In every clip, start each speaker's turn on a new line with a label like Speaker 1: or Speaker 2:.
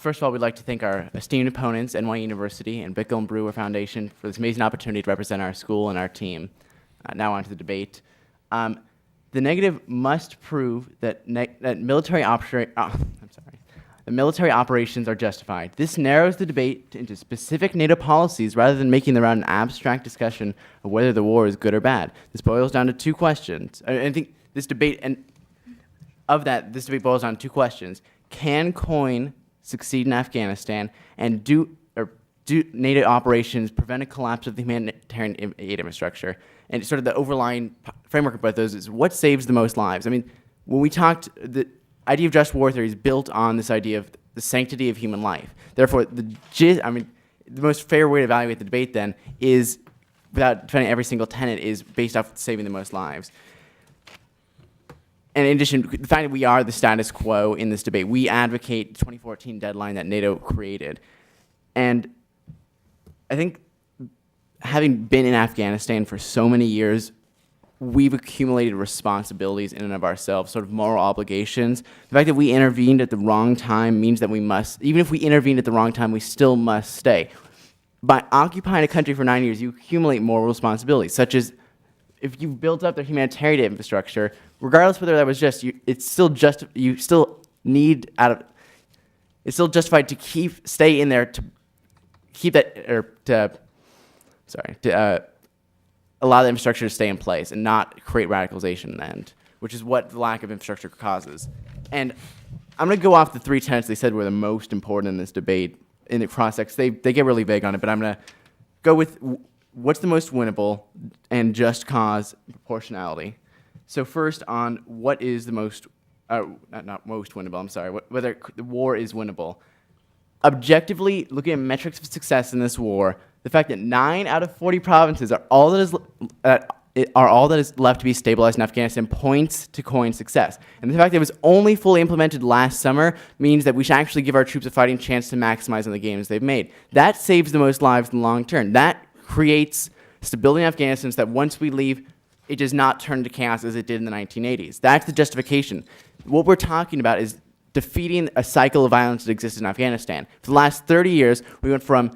Speaker 1: first of all, we'd like to thank our esteemed opponents, NYU University and Bickle and Brewer Foundation, for this amazing opportunity to represent our school and our team. Now on to the debate. The negative must prove that, military operations are justified. This narrows the debate into specific NATO policies rather than making it around an abstract discussion of whether the war is good or bad. This boils down to two questions. I think this debate, this debate boils down to two questions. Can COIN succeed in Afghanistan, and do NATO operations prevent a collapse of the humanitarian aid infrastructure? And sort of the overlying framework of both those is what saves the most lives. I mean, when we talked, the idea of just war theory is built on this idea of the sanctity of human life. Therefore, the most fair way to evaluate the debate then is, without defending every single tenet, is based off saving the most lives. And in addition, the fact that we are the status quo in this debate, we advocate the 2014 deadline that NATO created. And I think having been in Afghanistan for so many years, we've accumulated responsibilities in and of ourselves, sort of moral obligations. The fact that we intervened at the wrong time means that we must, even if we intervened at the wrong time, we still must stay. By occupying a country for 9 years, you accumulate moral responsibilities, such as if you've built up their humanitarian infrastructure, regardless whether that was just, it's still justified to stay in there to keep that, or to allow the infrastructure to stay in place and not create radicalization in the end, which is what the lack of infrastructure causes. And I'm going to go off the three tenets they said were the most important in this debate in the cross-sects. They get really vague on it, but I'm going to go with what's the most winnable and just cause proportionality. So first on what is the most, not most winnable, I'm sorry, whether the war is winnable. Objectively, looking at metrics of success in this war, the fact that 9 out of 40 provinces are all that is left to be stabilized in Afghanistan points to COIN success. And the fact that it was only fully implemented last summer means that we should actually give our troops a fighting chance to maximize on the gains they've made. That saves the most lives in the long term. That creates stability in Afghanistan so that once we leave, it does not turn into chaos as it did in the 1980s. That's the justification. What we're talking about is defeating a cycle of violence that exists in Afghanistan. For the last 30 years, we went from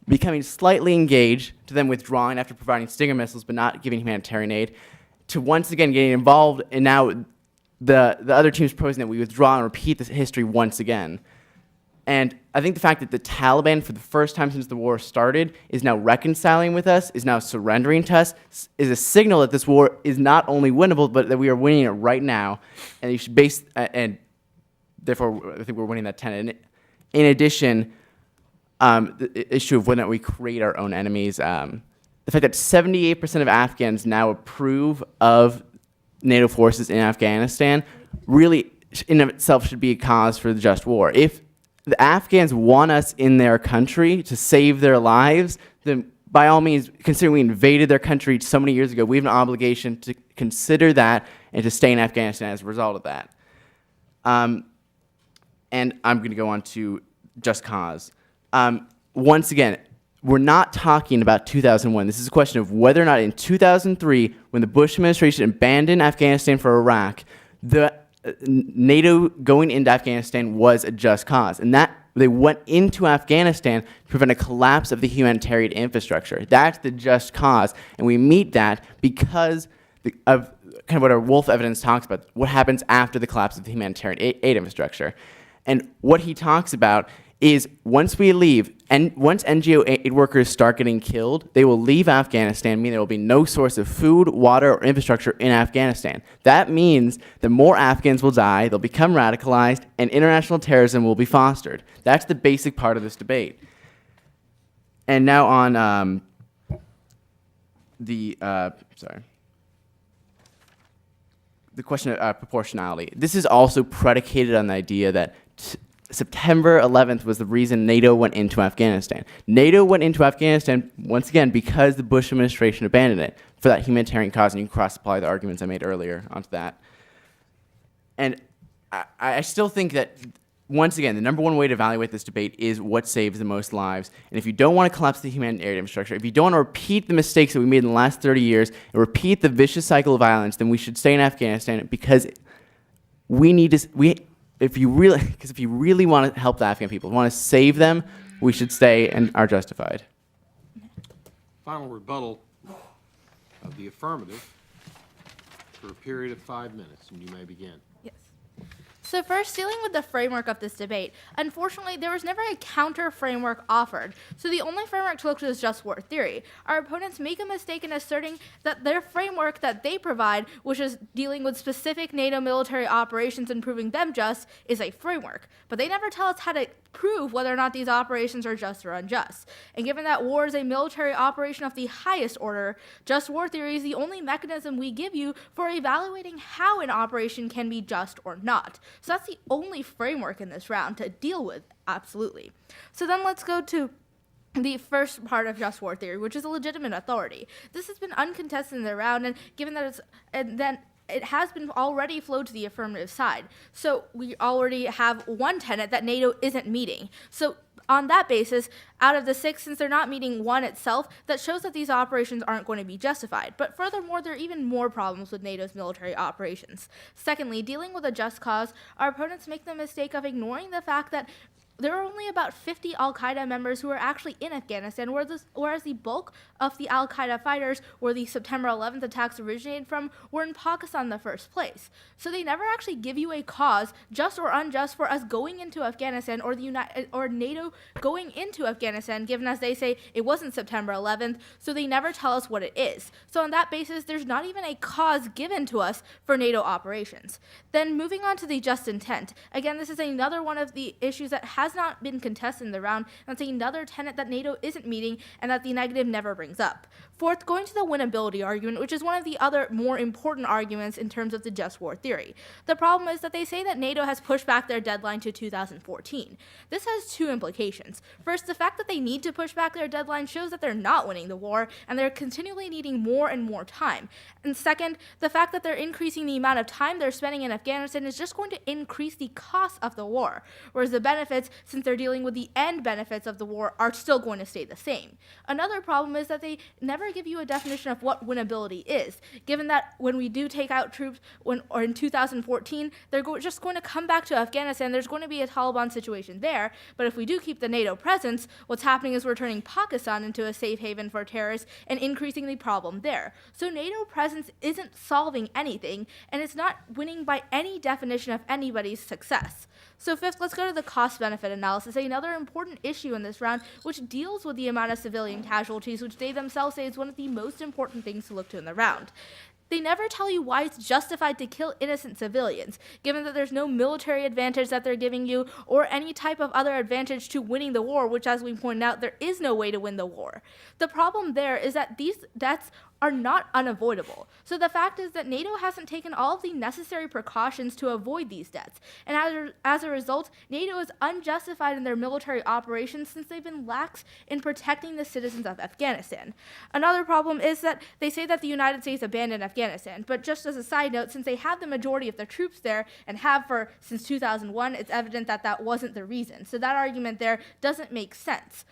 Speaker 1: becoming slightly engaged to then withdrawing after providing Stinger missiles but not giving humanitarian aid, to once again getting involved, and now the other team's proposing that we withdraw and repeat this history once again. And I think the fact that the Taliban, for the first time since the war started, is now reconciling with us, is now surrendering to us, is a signal that this war is not only winnable, but that we are winning it right now. And you should base, and therefore I think we're winning that tenet. In addition, the issue of whether we create our own enemies, the fact that 78% of Afghans now approve of NATO forces in Afghanistan really in of itself should be a cause for the just war. If the Afghans want us in their country to save their lives, then by all means, considering we invaded their country so many years ago, we have an obligation to consider that and to stay in Afghanistan as a result of that. And I'm going to go on to just cause. Once again, we're not talking about 2001. This is a question of whether or not in 2003, when the Bush administration abandoned Afghanistan for Iraq, the NATO going into Afghanistan was a just cause. And that they went into Afghanistan to prevent a collapse of the humanitarian infrastructure. That's the just cause. And we meet that because of kind of what our Wolf evidence talks about, what happens after the collapse of the humanitarian aid infrastructure. And what he talks about is once we leave, and once NGO aid workers start getting killed, they will leave Afghanistan, meaning there will be no source of food, water, or infrastructure in Afghanistan. That means that more Afghans will die, they'll become radicalized, and international terrorism will be fostered. That's the basic part of this debate. And now on the question of proportionality. This is also predicated on the idea that September 11th was the reason NATO went into Afghanistan. NATO went into Afghanistan, once again, because the Bush administration abandoned it for that humanitarian cause, and you can cross-apply the arguments I made earlier onto that. And I still think that, once again, the number one way to evaluate this debate is what saves the most lives. And if you don't want to collapse the humanitarian infrastructure, if you don't want to repeat the mistakes that we made in the last 30 years and repeat the vicious cycle of violence, then we should stay in Afghanistan because we need to, if you really want to help the Afghan people, want to save them, we should stay and are justified.
Speaker 2: Final rebuttal of the affirmative for a period of 5 minutes, and you may begin.
Speaker 3: Yes. So first, dealing with the framework of this debate, unfortunately, there was never a counter framework offered. So the only framework to look to is just war theory. Our opponents make a mistake in asserting that their framework that they provide, which is dealing with specific NATO military operations and proving them just, is a framework. But they never tell us how to prove whether or not these operations are just or unjust. And given that war is a military operation of the highest order, just war theory is the only mechanism we give you for evaluating how an operation can be just or not. So that's the only framework in this round to deal with, absolutely. So then let's go to the first part of just war theory, which is a legitimate authority. This has been uncontested in the round, and given that it has been already flowed to the affirmative side. So we already have one tenet that NATO isn't meeting. So on that basis, out of the 6, since they're not meeting one itself, that shows that these operations aren't going to be justified. But furthermore, there are even more problems with NATO's military operations. Secondly, dealing with a just cause, our opponents make the mistake of ignoring the fact that there are only about 50 al-Qaeda members who are actually in Afghanistan, whereas the bulk of the al-Qaeda fighters, where the September 11th attacks originated from, were in Pakistan in the first place. So they never actually give you a cause, just or unjust, for us going into Afghanistan or NATO going into Afghanistan, given as they say it wasn't September 11th, so they never tell us what it is. So on that basis, there's not even a cause given to us for NATO operations. Then moving on to the just intent. Again, this is another one of the issues that has not been contested in the round. That's another tenet that NATO isn't meeting and that the negative never brings up. Fourth, going to the winnability argument, which is one of the other more important arguments in terms of the just war theory. The problem is that they say that NATO has pushed back their deadline to 2014. This has two implications. First, the fact that they need to push back their deadline shows that they're not winning the war and they're continually needing more and more time. And second, the fact that they're increasing the amount of time they're spending in Afghanistan is just going to increase the cost of the war, whereas the benefits, since they're dealing with the end benefits of the war, are still going to stay the same. Another problem is that they never give you a definition of what winnability is, given that when we do take out troops in 2014, they're just going to come back to Afghanistan. There's going to be a Taliban situation there, but if we do keep the NATO presence, what's happening is we're turning Pakistan into a safe haven for terrorists and increasing the problem there. So NATO presence isn't solving anything, and it's not winning by any definition of anybody's success. So fifth, let's go to the cost-benefit analysis, another important issue in this round, which deals with the amount of civilian casualties, which they themselves say is one of the most important things to look to in the round. They never tell you why it's justified to kill innocent civilians, given that there's no military advantage that they're giving you or any type of other advantage to winning the war, which, as we pointed out, there is no way to win the war. The problem there is that these deaths are not unavoidable. So the fact is that NATO hasn't taken all of the necessary precautions to avoid these deaths. And as a result, NATO is unjustified in their military operations since they've been lax in protecting the citizens of Afghanistan. Another problem is that they say that the United States abandoned Afghanistan. But just as a side note, since they have the majority of the troops there and have since 2001, it's evident that that wasn't the reason. So that argument there doesn't make sense.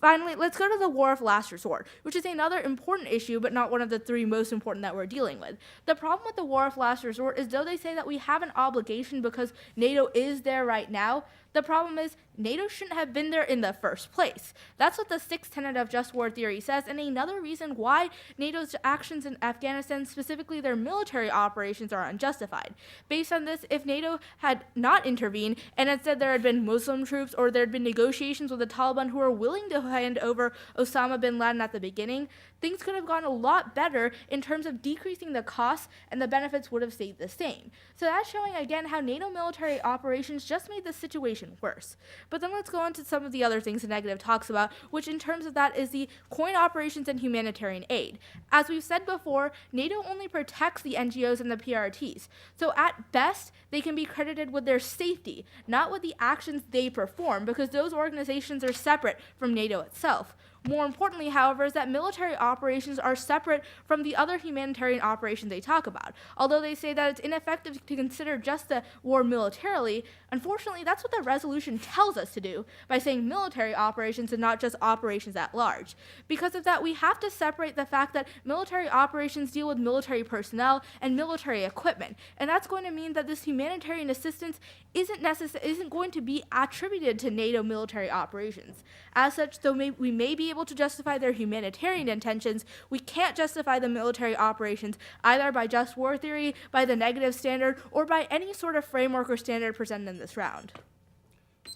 Speaker 3: Finally, let's go to the war of last resort, which is another important issue, but not one of the 3 most important that we're dealing with. The problem with the war of last resort is, though they say that we have an obligation because NATO is there right now, the problem is NATO shouldn't have been there in the first place. That's what the 6th tenet of just war theory says, and another reason why NATO's actions in Afghanistan, specifically their military operations, are unjustified. Based on this, if NATO had not intervened, and instead there had been Muslim troops or there had been negotiations with the Taliban who were willing to hand over Osama bin Laden at the beginning, things could have gone a lot better in terms of decreasing the costs, and the benefits would have stayed the same. So that's showing again how NATO military operations just made the situation worse. But then let's go on to some of the other things the negative talks about, which in terms of that is the coin operations and humanitarian aid. As we've said before, NATO only protects the NGOs and the PRTs. So at best, they can be credited with their safety, not with the actions they perform, because those organizations are separate from NATO itself. More importantly, however, is that military operations are separate from the other humanitarian operations they talk about. Although they say that it's ineffective to consider just the war militarily, unfortunately, that's what the resolution tells us to do by saying military operations and not just operations at large. Because of that, we have to separate the fact that military operations deal with military personnel and military equipment, and that's going to mean that this humanitarian assistance isn't going to be attributed to NATO military operations. As such, though we may be able to justify their humanitarian intentions, we can't justify the military operations either by just war theory, by the negative standard, or by any sort of framework or standard presented in this round.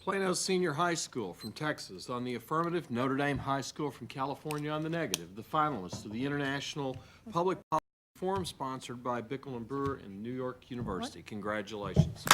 Speaker 2: Plano Senior High School from Texas on the affirmative, Notre Dame High School from California on the negative, the finalists of the International Public Policy Forum sponsored by Bickel and Brewer and New York University. Congratulations.